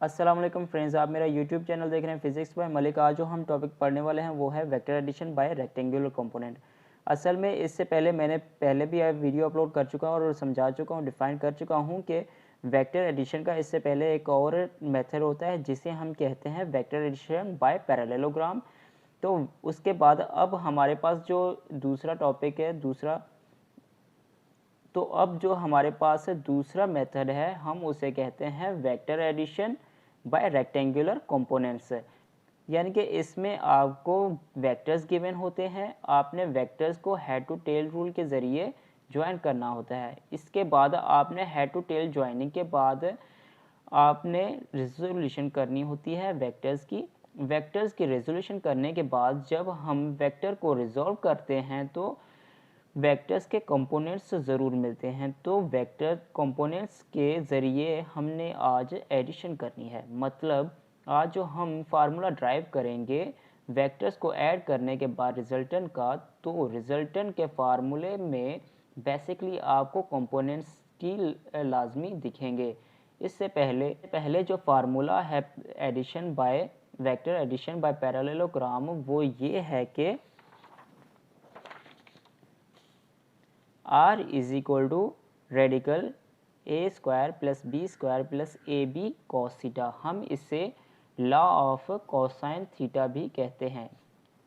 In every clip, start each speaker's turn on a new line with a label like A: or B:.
A: अस्सलाम वालेकुम फ्रेंड्स, आप मेरा यूट्यूब चैनल देख रहे हैं फिजिक्स बाय मलिक। आज जो हम टॉपिक पढ़ने वाले हैं वो है vector addition by rectangular component. असल में इससे पहले मैंने भी वीडियो अपलोड कर चुका हूँ और समझा चुका हूँ, डिफाइन कर चुका हूँ कि वेक्टर एडिशन का इससे पहले एक और मेथड होता है जिसे हम कहते हैं वेक्टर एडिशन बाय पैरेललोग्राम। तो उसके बाद अब हमारे पास जो दूसरा टॉपिक है अब जो हमारे पास दूसरा मेथड है हम उसे कहते हैं vector addition by rectangular components. यानी कि इसमें आपको वेक्टर्स गिवन होते हैं, आपने वेक्टर्स को हेड टू टेल रूल के ज़रिए ज्वाइन करना होता है। इसके बाद आपने हेड टू टेल ज्वाइनिंग के बाद आपने रेजोल्यूशन करनी होती है वेक्टर्स की रेजोल्यूशन करने के बाद जब हम वेक्टर को रिजॉल्व करते हैं तो वेक्टर्स के कंपोनेंट्स ज़रूर मिलते हैं। तो वेक्टर कंपोनेंट्स के ज़रिए हमने आज एडिशन करनी है। मतलब आज जो हम फार्मूला ड्राइव करेंगे वेक्टर्स को ऐड करने के बाद रिजल्टेंट का, तो रिजल्टेंट के फार्मूले में बेसिकली आपको कंपोनेंट्स की लाजमी दिखेंगे। इससे पहले जो फार्मूला है वेक्टर एडिशन बाय पैरेललोग्राम वो ये है कि R is equal to radical a square plus b square plus a b cos theta. हम इसे लॉ ऑफ कोसाइन थीटा भी कहते हैं।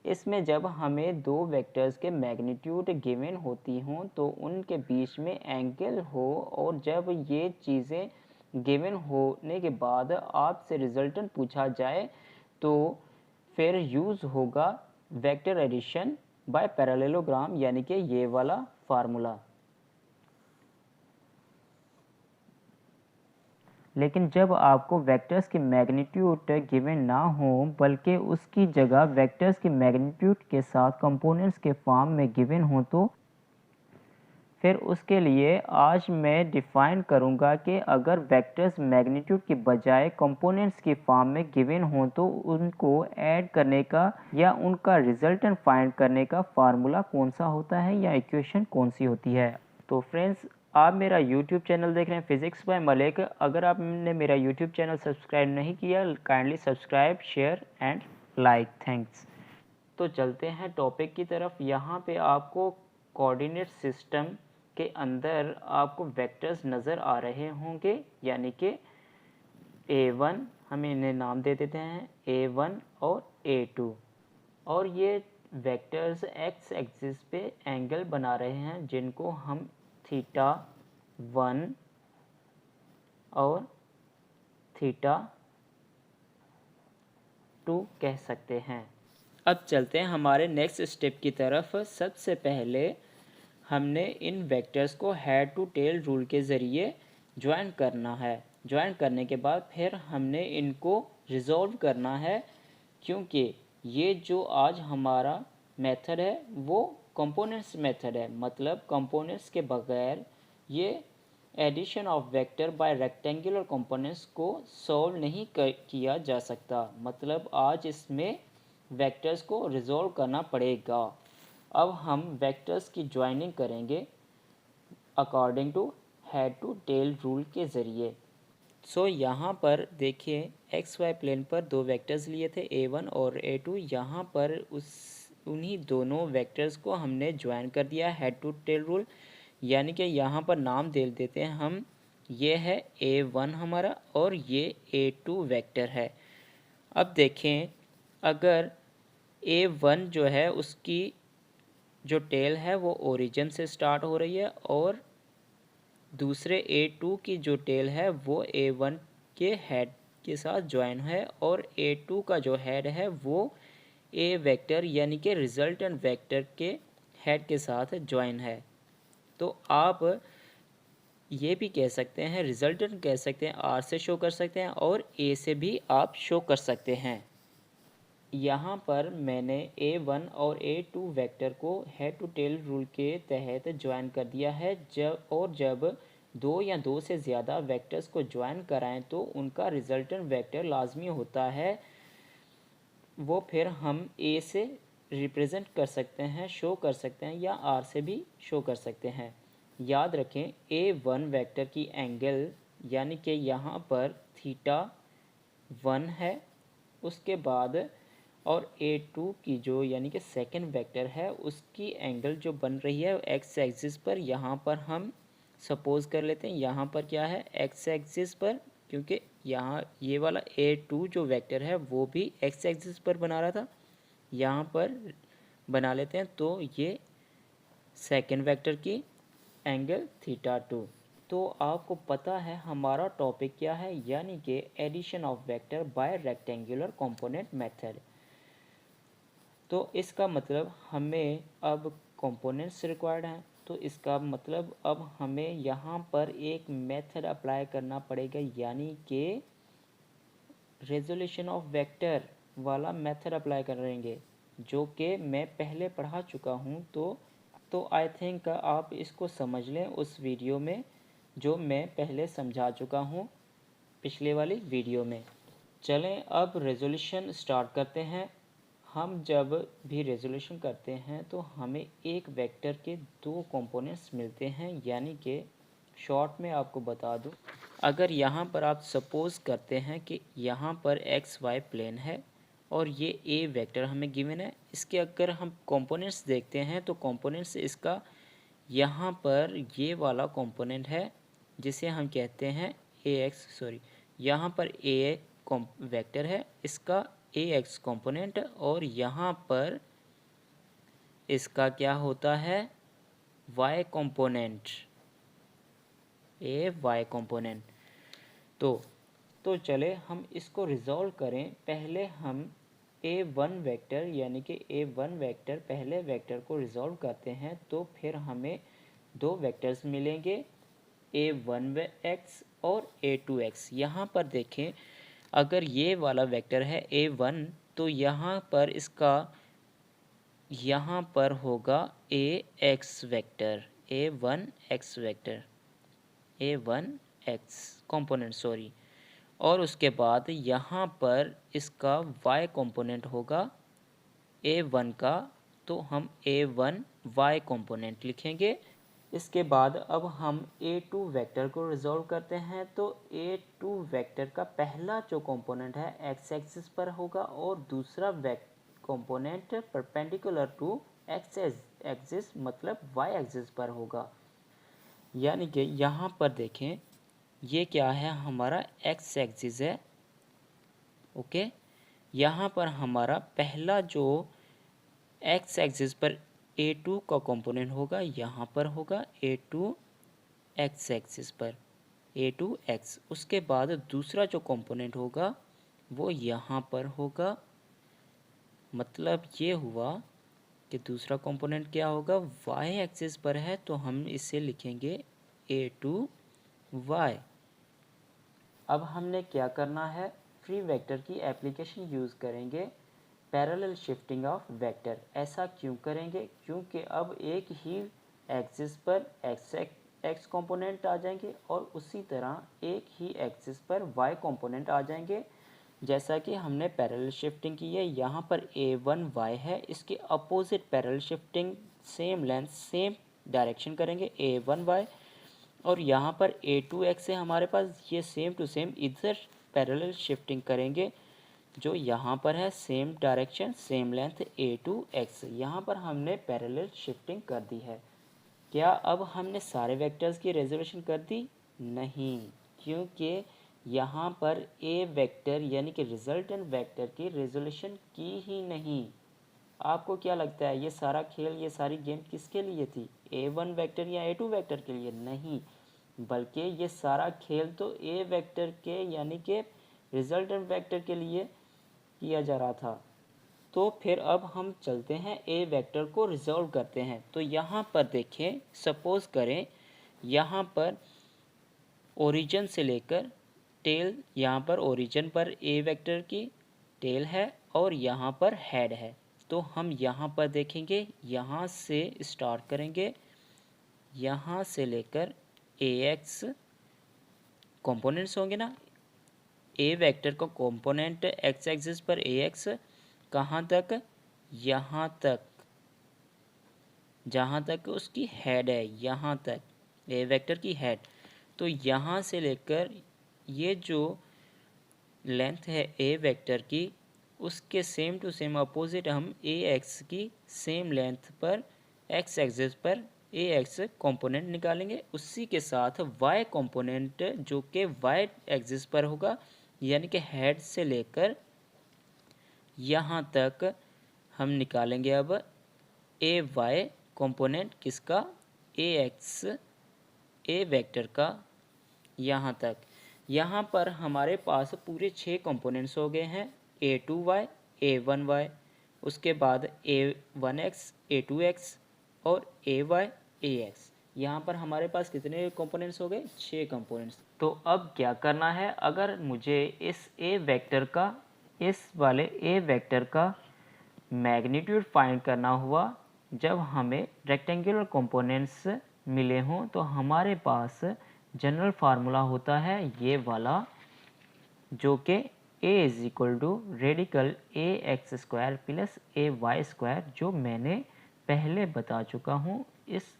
A: इसमें जब हमें दो वेक्टर्स के मैग्नीट्यूड गिवन होती हों तो उनके बीच में एंगल हो, और जब ये चीज़ें गिवन होने के बाद आपसे रिजल्टेंट पूछा जाए तो फिर यूज़ होगा वेक्टर एडिशन बाय पैरेललोग्राम, यानी कि ये वाला फार्मूला। लेकिन जब आपको वेक्टर्स की मैग्नीट्यूड गिवन ना हो बल्कि उसकी जगह वेक्टर्स की मैग्नीट्यूड के साथ कंपोनेंट्स के फॉर्म में गिवन हो तो फिर उसके लिए आज मैं डिफ़ाइन करूंगा कि अगर वेक्टर्स मैग्नीट्यूड की बजाय कंपोनेंट्स की फॉर्म में गिवन हो तो उनको ऐड करने का या उनका रिजल्टेंट फाइंड करने का फार्मूला कौन सा होता है या इक्वेशन कौन सी होती है। तो फ्रेंड्स, आप मेरा यूट्यूब चैनल देख रहे हैं फिजिक्स बाय मलिक। अगर आपने मेरा यूट्यूब चैनल सब्सक्राइब नहीं किया, kindly subscribe, share and like. Thanks. तो चलते हैं टॉपिक की तरफ। यहाँ पे आपको कोऑर्डिनेट सिस्टम के अंदर आपको वेक्टर्स नज़र आ रहे होंगे, यानी कि A1, हम इन्हें नाम दे देते हैं A1 और A2, और ये वेक्टर्स एक्स एक्सिस पे एंगल बना रहे हैं जिनको हम थीटा 1 और थीटा 2 कह सकते हैं। अब चलते हैं हमारे नेक्स्ट स्टेप की तरफ। सबसे पहले हमने इन वेक्टर्स को हेड टू टेल रूल के ज़रिए ज्वाइन करना है। ज्वाइन करने के बाद फिर हमने इनको रिजॉल्व करना है, क्योंकि ये जो आज हमारा मेथड है वो कंपोनेंट्स मेथड है। मतलब कंपोनेंट्स के बगैर ये addition of vector by rectangular components को सॉल्व नहीं किया जा सकता। मतलब आज इसमें वेक्टर्स को रिजॉल्व करना पड़ेगा। अब हम वेक्टर्स की ज्वाइनिंग करेंगे according to head to tail rule के ज़रिए। सो यहाँ पर देखिए एक्स वाई प्लेन पर दो वेक्टर्स लिए थे A1 और A2। यहाँ पर उन्हीं दोनों वेक्टर्स को हमने ज्वाइन कर दिया हेड टू टेल रूल, यानी कि यहाँ पर नाम दे देते हैं हम, ये है A1 हमारा और ये A2 वेक्टर है। अब देखें, अगर A1 जो है उसकी जो टेल है वो ओरिजिन से स्टार्ट हो रही है और दूसरे A2 की जो टेल है वो A1 के हेड के साथ ज्वाइन है, और A2 का जो हेड है वो A वेक्टर यानी कि रिजल्टेंट वेक्टर के हेड के साथ ज्वाइन है। तो आप ये भी कह सकते हैं, रिजल्टेंट कह सकते हैं, R से शो कर सकते हैं और A से भी आप शो कर सकते हैं। यहाँ पर मैंने A1 और A2 वेक्टर को हेड टू टेल रूल के तहत ज्वाइन कर दिया है। जब दो या दो से ज़्यादा वेक्टर्स को ज्वाइन कराएं तो उनका रिजल्टेंट वेक्टर लाजमी होता है, वो फिर हम A से रिप्रेजेंट कर सकते हैं, शो कर सकते हैं, या R से भी शो कर सकते हैं। याद रखें A1 वेक्टर की एंगल यानी कि यहाँ पर थीटा 1 है, उसके बाद और A2 की जो यानी कि सेकंड वेक्टर है उसकी एंगल जो बन रही है एक्स एक्सिस पर, यहाँ पर हम सपोज कर लेते हैं यहाँ पर क्या है एक्स एक्सिस पर, क्योंकि यहाँ ये वाला A2 जो वेक्टर है वो भी एक्स एक्सिस पर बना रहा था, यहाँ पर बना लेते हैं। तो ये सेकंड वेक्टर की एंगल θ2। तो आपको पता है हमारा टॉपिक क्या है, यानी कि addition of vector by rectangular component method. तो इसका मतलब हमें अब कंपोनेंट्स रिक्वायर्ड हैं, तो इसका मतलब अब हमें यहाँ पर एक मेथड अप्लाई करना पड़ेगा, यानी कि रेजोल्यूशन ऑफ वेक्टर वाला मेथड अप्लाई करेंगे, जो कि मैं पहले पढ़ा चुका हूँ। तो आई थिंक आप इसको समझ लें उस वीडियो में जो मैं पहले समझा चुका हूँ पिछले वाली वीडियो में। चलें अब रेजोल्यूशन स्टार्ट करते हैं। हम जब भी रेजोल्यूशन करते हैं तो हमें एक वेक्टर के दो कंपोनेंट्स मिलते हैं, यानी कि शॉर्ट में आपको बता दूं, अगर यहाँ पर आप सपोज़ करते हैं कि यहाँ पर एक्स वाई प्लेन है और ये ए वेक्टर हमें गिवन है, इसके अगर हम कंपोनेंट्स देखते हैं तो कंपोनेंट्स इसका यहाँ पर ये वाला कंपोनेंट है जिसे हम कहते हैं यहाँ पर ए वेक्टर है, इसका ए एक्स कंपोनेंट, और यहाँ पर इसका क्या होता है वाई कंपोनेंट, ए वाई कंपोनेंट। तो चले हम इसको रिजॉल्व करें। पहले हम A1 वेक्टर यानी कि A1 वेक्टर पहले वेक्टर को रिजॉल्व करते हैं, तो फिर हमें दो वेक्टर्स मिलेंगे A1x और A2x। यहाँ पर देखें, अगर ये वाला वेक्टर है A1 तो यहाँ पर इसका यहाँ पर होगा AX vector, A1x vector, A1x component sorry, और उसके बाद यहाँ पर इसका y कंपोनेंट होगा A1 का, तो हम A1y कंपोनेंट लिखेंगे। इसके बाद अब हम A2 वेक्टर को रिजॉल्व करते हैं, तो A2 वेक्टर का पहला जो कंपोनेंट है x एक्सिस पर होगा और दूसरा component perpendicular to x axis मतलब y एक्सिस पर होगा। यानी कि यहाँ पर देखें, ये क्या है हमारा x एक्सिस है, ओके। यहाँ पर हमारा पहला जो x एक्सिस पर A2 का कंपोनेंट होगा, यहाँ पर होगा A2 x एक्सिस पर A2x। उसके बाद दूसरा जो कंपोनेंट होगा वो यहाँ पर होगा, मतलब ये हुआ कि दूसरा कंपोनेंट क्या होगा y एक्सिस पर है, तो हम इसे लिखेंगे A2y। अब हमने क्या करना है, फ्री वेक्टर की एप्लीकेशन यूज़ करेंगे, पैरेलल शिफ्टिंग ऑफ वेक्टर। ऐसा क्यों करेंगे, क्योंकि अब एक ही एक्सिस पर एक्स कंपोनेंट आ जाएंगे और उसी तरह एक ही एक्सिस पर वाई कंपोनेंट आ जाएंगे। जैसा कि हमने पैरेलल शिफ्टिंग की है, यहाँ पर A1y है, इसके opposite parallel shifting same length same direction करेंगे A1y, और यहाँ पर A2x है हमारे पास, ये सेम टू सेम इधर पैरेलल शिफ्टिंग करेंगे जो यहाँ पर है, same direction same length A2x। यहाँ पर हमने पैरेलल शिफ्टिंग कर दी है। क्या अब हमने सारे वेक्टर्स की रेजोल्यूशन कर दी? नहीं, क्योंकि यहाँ पर A वेक्टर यानी कि रिजल्टेंट वेक्टर की रेजोल्यूशन की ही नहीं। आपको क्या लगता है ये सारा खेल, ये सारी गेम किसके लिए थी? A1 वेक्टर या A2 वेक्टर के लिए? नहीं, बल्कि ये सारा खेल तो A वेक्टर के यानी कि रिजल्टेंट वेक्टर के लिए किया जा रहा था। तो फिर अब हम चलते हैं A वेक्टर को रिजॉल्व करते हैं। तो यहाँ पर देखें, सपोज़ करें यहाँ पर ओरिजिन से लेकर टेल, यहाँ पर ओरिजिन पर A वेक्टर की टेल है और यहाँ पर हेड है। तो हम यहाँ पर देखेंगे, यहाँ से स्टार्ट करेंगे, यहाँ से लेकर AX कंपोनेंट्स होंगे ना, A वेक्टर का कंपोनेंट x एक्सिस पर AX कहाँ तक, यहाँ तक, जहाँ तक उसकी हेड है, यहाँ तक A वेक्टर की हेड। तो यहाँ से लेकर ये जो लेंथ है ए वेक्टर की, उसके सेम टू सेम अपोजिट हम ए एक्स की सेम लेंथ पर एक्स एक्सिस पर ए एक्स कॉम्पोनेंट निकालेंगे। उसी के साथ वाई कॉम्पोनेंट जो कि वाई एक्सिस पर होगा, यानी कि हेड से लेकर यहाँ तक हम निकालेंगे। अब ए वाई कॉम्पोनेंट किसका, ए एक्स ए वेक्टर का यहाँ तक। यहाँ पर हमारे पास पूरे 6 कंपोनेंट्स हो गए हैं, a2y a1y, उसके बाद a1x a2x और ay ax। यहाँ पर हमारे पास कितने कंपोनेंट्स हो गए, 6 कंपोनेंट्स। तो अब क्या करना है, अगर मुझे इस a वेक्टर का, इस वाले a वेक्टर का मैग्नीट्यूड फाइंड करना हुआ जब हमें रेक्टेंगुलर कंपोनेंट्स मिले हों, तो हमारे पास जनरल फार्मूला होता है ये वाला, जो कि a is equal to radical a x square plus A y square, जो मैंने पहले बता चुका हूँ। इस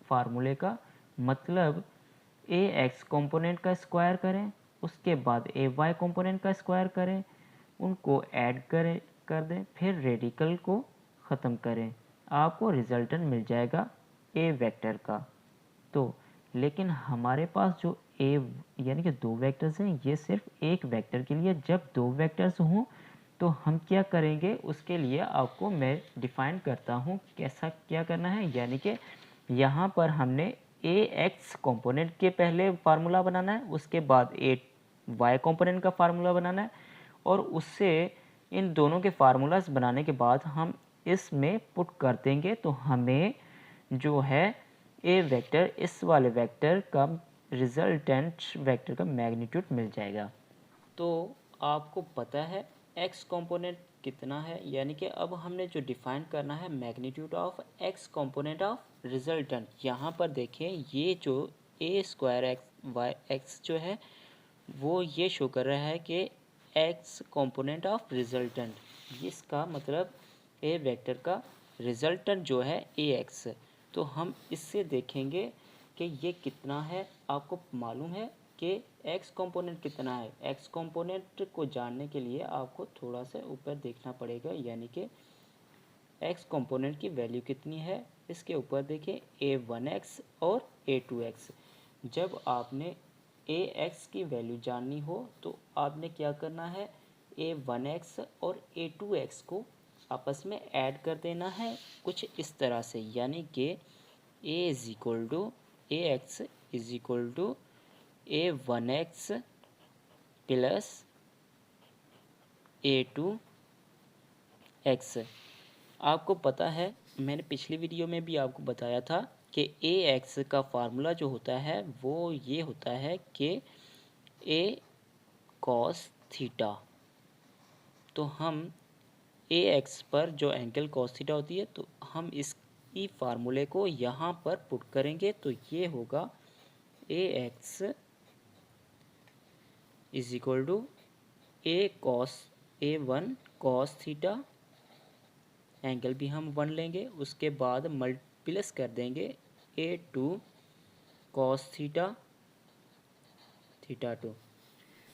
A: फार्मूले का मतलब ए एक्स कॉम्पोनेंट का स्क्वायर करें, उसके बाद ए वाई कॉम्पोनेंट का स्क्वायर करें, उनको ऐड कर दें, फिर रेडिकल को ख़त्म करें, आपको रिजल्टेंट मिल जाएगा ए वेक्टर का। तो लेकिन हमारे पास जो ए यानी कि 2 वेक्टर्स हैं, ये सिर्फ एक वेक्टर के लिए। जब 2 वेक्टर्स हों तो हम क्या करेंगे, उसके लिए आपको मैं डिफ़ाइन करता हूँ कैसा क्या करना है। यानी कि यहाँ पर हमने ए एक्स कॉम्पोनेंट के पहले फार्मूला बनाना है, उसके बाद ए वाई कॉम्पोनेंट का फार्मूला बनाना है, और उससे इन दोनों के फार्मूलाज बनाने के बाद हम इसमें पुट कर देंगे, तो हमें जो है ए वेक्टर, इस वाले वेक्टर का रिजल्टेंट वेक्टर का मैग्नीट्यूड मिल जाएगा। तो आपको पता है एक्स कंपोनेंट कितना है, यानी कि अब हमने जो डिफाइन करना है magnitude of x component of resultant. यहाँ पर देखें, ये जो ए स्क्वायर एक्स वाई एक्स जो है वो ये शो कर रहा है कि एक्स कंपोनेंट ऑफ रिजल्टेंट, इसका मतलब ए वेक्टर का रिजल्टेंट जो है ए एक्स। तो हम इससे देखेंगे कि ये कितना है। आपको मालूम है कि एक्स कंपोनेंट कितना है। एक्स कंपोनेंट को जानने के लिए आपको थोड़ा सा ऊपर देखना पड़ेगा, यानी कि एक्स कंपोनेंट की वैल्यू कितनी है, इसके ऊपर देखें a1x और a2x। जब आपने ax की वैल्यू जाननी हो तो आपने क्या करना है, a1x और a2x को आपस में ऐड कर देना है कुछ इस तरह से, यानी कि a is equal to a x is equal to a1x plus a2x। आपको पता है, मैंने पिछली वीडियो में भी आपको बताया था कि ए एक्स का फार्मूला जो होता है वो ये होता है कि ए कॉस थीटा। तो हम ए एक्स पर जो एंगल कॉस थीटा होती है, तो हम इस फार्मूले को यहाँ पर पुट करेंगे, तो ये होगा A x is equal to ए1 कॉस थीटा, एंगल भी हम 1 लेंगे, उसके बाद मल्टीप्लस कर देंगे a2 कॉस थीटा थीटा 2।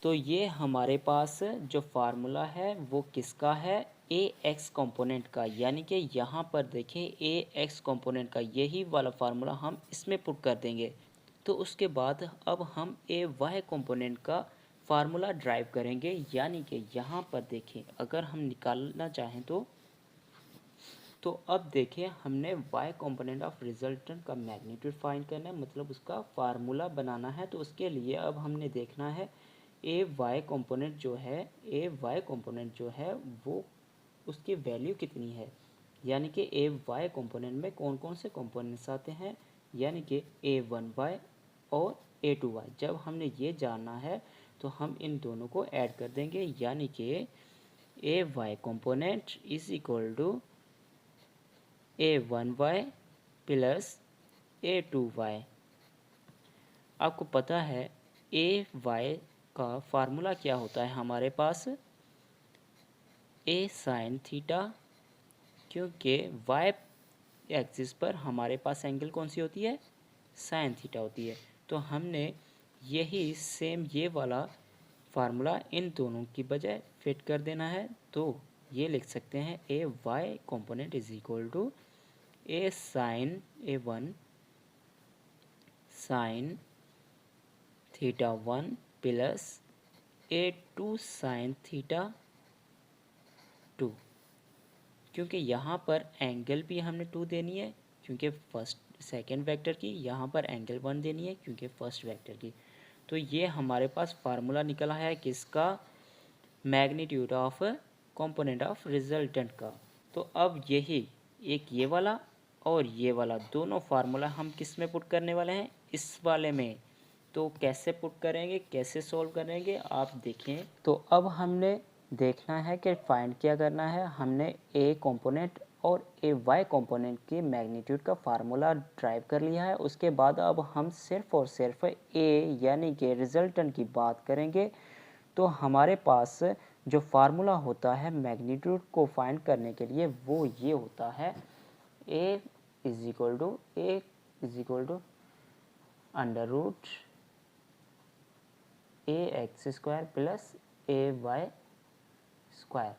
A: तो ये हमारे पास जो फार्मूला है वो किसका है, ए एक्स कॉम्पोनेंट का। यानी कि यहाँ पर देखें ए एक्स कॉम्पोनेंट का यही वाला फार्मूला हम इसमें पुट कर देंगे। तो उसके बाद अब हम ए वाई कॉम्पोनेंट का फार्मूला ड्राइव करेंगे। यानी कि यहाँ पर देखें, अगर हम निकालना चाहें तो अब देखिए, हमने y कंपोनेंट ऑफ रिजल्टेंट का मैग्नीट्यूड फाइंड करना है, मतलब उसका फार्मूला बनाना है। तो उसके लिए अब हमने देखना है ए वाई कंपोनेंट जो है वो उसकी वैल्यू कितनी है। यानी कि ए वाई कंपोनेंट में कौन कौन से कंपोनेंट्स आते हैं, यानी कि a1y और a2y। जब हमने ये जानना है तो हम इन दोनों को ऐड कर देंगे, यानी कि ए y component is equal to a1y plus a2y। आपको पता है ए वाई का फार्मूला क्या होता है हमारे पास, ए साइन थीटा, क्योंकि वाई एक्सिस पर हमारे पास एंगल कौन सी होती है, साइन थीटा होती है। तो हमने यही सेम ये वाला फार्मूला इन दोनों की बजाय फिट कर देना है। तो ये लिख सकते हैं A y component is equal to A sine A1 sine θ1 plus A2 sine θ2, क्योंकि यहाँ पर एंगल भी हमने 2 देनी है क्योंकि सेकेंड वेक्टर की, यहाँ पर एंगल 1 देनी है क्योंकि फर्स्ट वेक्टर की। तो ये हमारे पास फार्मूला निकला है किसका, magnitude of component of resultant का। तो अब यही एक ये वाला और ये वाला दोनों फार्मूला हम किस में पुट करने वाले हैं, इस वाले में। तो कैसे पुट करेंगे, कैसे सॉल्व करेंगे आप देखें। तो अब हमने देखना है कि फाइंड क्या करना है। हमने ए कंपोनेंट और ए वाई कंपोनेंट की मैग्नीट्यूड का फार्मूला ड्राइव कर लिया है। उसके बाद अब हम सिर्फ और सिर्फ ए यानी कि रिजल्टेंट की बात करेंगे। तो हमारे पास जो फार्मूला होता है मैग्नीट्यूड को फाइंड करने के लिए वो ये होता है A is equal to under root A x square plus A y square.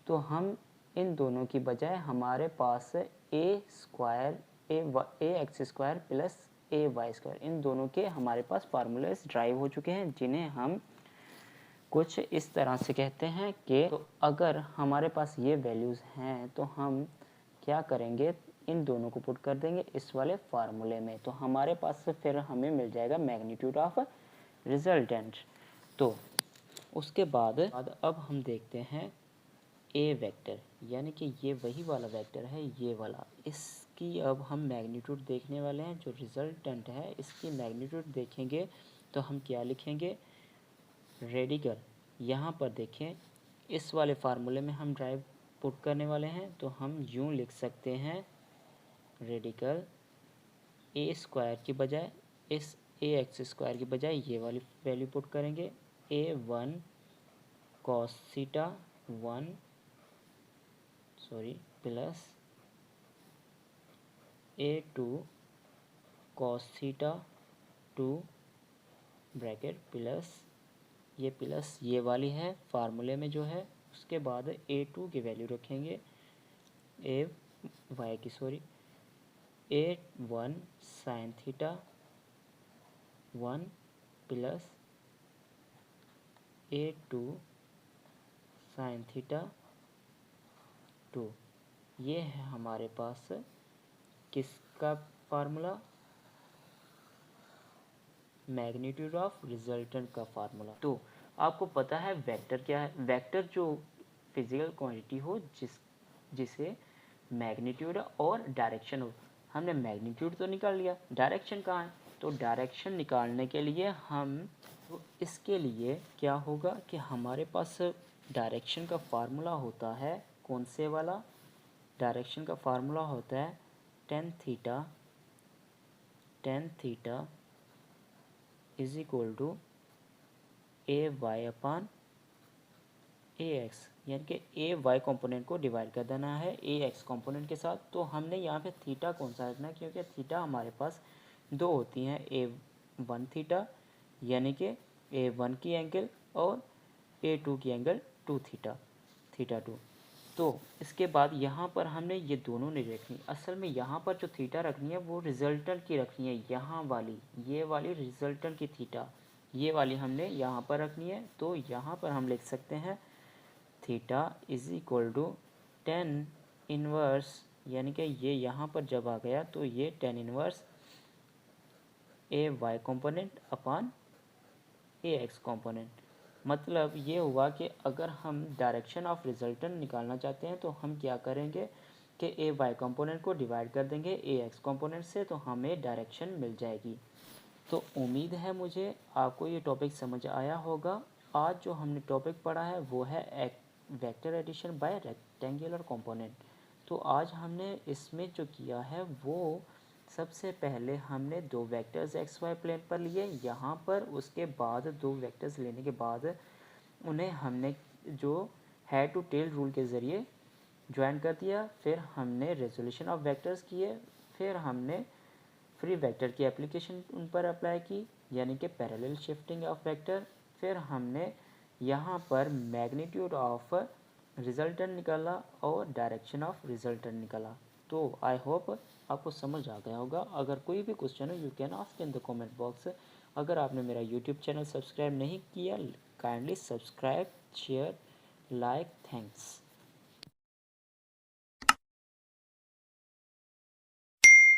A: तो हम इन दोनों की बजाय हमारे पास A square A x square plus A y square, इन दोनों के हमारे पास फार्मूलेस ड्राइव हो चुके हैं, जिन्हें हम कुछ इस तरह से कहते हैं कि तो अगर हमारे पास ये वैल्यूज़ हैं तो हम क्या करेंगे, इन दोनों को पुट कर देंगे इस वाले फार्मूले में। तो हमारे पास फिर हमें मिल जाएगा मैग्नीट्यूड ऑफ रिजल्टेंट। तो उसके बाद अब हम देखते हैं ए वेक्टर, यानी कि ये वही वाला वेक्टर है, ये वाला। इसकी अब हम मैग्नीट्यूड देखने वाले हैं। जो रिजल्टेंट है इसकी मैग्नीट्यूड देखेंगे तो हम क्या लिखेंगे, रेडिकल। यहाँ पर देखें इस वाले फार्मूले में हम ड्राइव पुट करने वाले हैं। तो हम यूँ लिख सकते हैं, रेडिकल ए स्क्वायर की बजाय इस ए एक्स स्क्वायर की बजाय ये वाली वैल्यू पुट करेंगे, A1 cos θ1 plus A2 cos θ2 bracket plus ये वाली है फार्मूले में जो है। उसके बाद A2 की वैल्यू रखेंगे A1 sin θ1 plus A2 sin θ2। ये है हमारे पास किसका फार्मूला, मैग्नीट्यूड ऑफ रिजल्टेंट का फार्मूला। तो आपको पता है वेक्टर क्या है, वेक्टर जो फिजिकल क्वांटिटी हो जिसे मैग्नीट्यूड और डायरेक्शन हो। हमने मैग्नीट्यूड तो निकाल लिया, डायरेक्शन कहाँ है, तो डायरेक्शन निकालने के लिए हम तो इसके लिए क्या होगा कि हमारे पास डायरेक्शन का फार्मूला होता है, कौन से वाला, डायरेक्शन का फार्मूला होता है tan theta is equal to a y upon a x, यानी कि ए वाई कॉम्पोनेंट को डिवाइड कर देना है ए एक्स कॉम्पोनेंट के साथ। तो हमने यहाँ पे थीटा कौन सा रखना है, क्योंकि थीटा हमारे पास दो होती हैं, A1 थीटा यानी कि A1 की एंगल और A2 की एंगल 2 थीटा 2। तो इसके बाद यहाँ पर हमने ये दोनों नहीं रखनी, असल में यहाँ पर जो थीटा रखनी है वो रिजल्टेंट की रखनी है, यहाँ वाली ये वाली रिजल्टेंट की थीटा, ये वाली हमने यहाँ पर रखनी है। तो यहाँ पर हम लिख सकते हैं theta is equal to tan inverse, यानी कि ये यहाँ पर जब आ गया तो ये tan inverse A y component upon a x component. मतलब ये हुआ कि अगर हम डायरेक्शन ऑफ रिजल्टेंट निकालना चाहते हैं तो हम क्या करेंगे कि ए वाई कंपोनेंट को डिवाइड कर देंगे ए एक्स कंपोनेंट से, तो हमें डायरेक्शन मिल जाएगी। तो उम्मीद है मुझे आपको ये टॉपिक समझ आया होगा। आज जो हमने टॉपिक पढ़ा है वो है vector addition by rectangular component. तो आज हमने इसमें जो किया है वो सबसे पहले हमने दो वेक्टर्स एक्स वाई प्लेन पर लिए यहाँ पर, उसके बाद दो वेक्टर्स लेने के बाद उन्हें हमने जो हेड टू टेल रूल के ज़रिए ज्वाइन कर दिया। फिर हमने रेजोल्यूशन ऑफ वेक्टर्स किए, फिर हमने फ्री वेक्टर की एप्लीकेशन उन पर अप्लाई की, यानी कि पैरेलल शिफ्टिंग ऑफ वेक्टर। फिर हमने यहाँ पर मैग्नीट्यूड ऑफ रिजल्टेंट निकला और डायरेक्शन ऑफ रिजल्टेंट निकला। तो आई होप आपको समझ आ गया होगा। अगर कोई भी क्वेश्चन हो you can ask in the comment box. अगर आपने मेरा यूट्यूब चैनल सब्सक्राइब नहीं किया, kindly subscribe, share, like, thanks.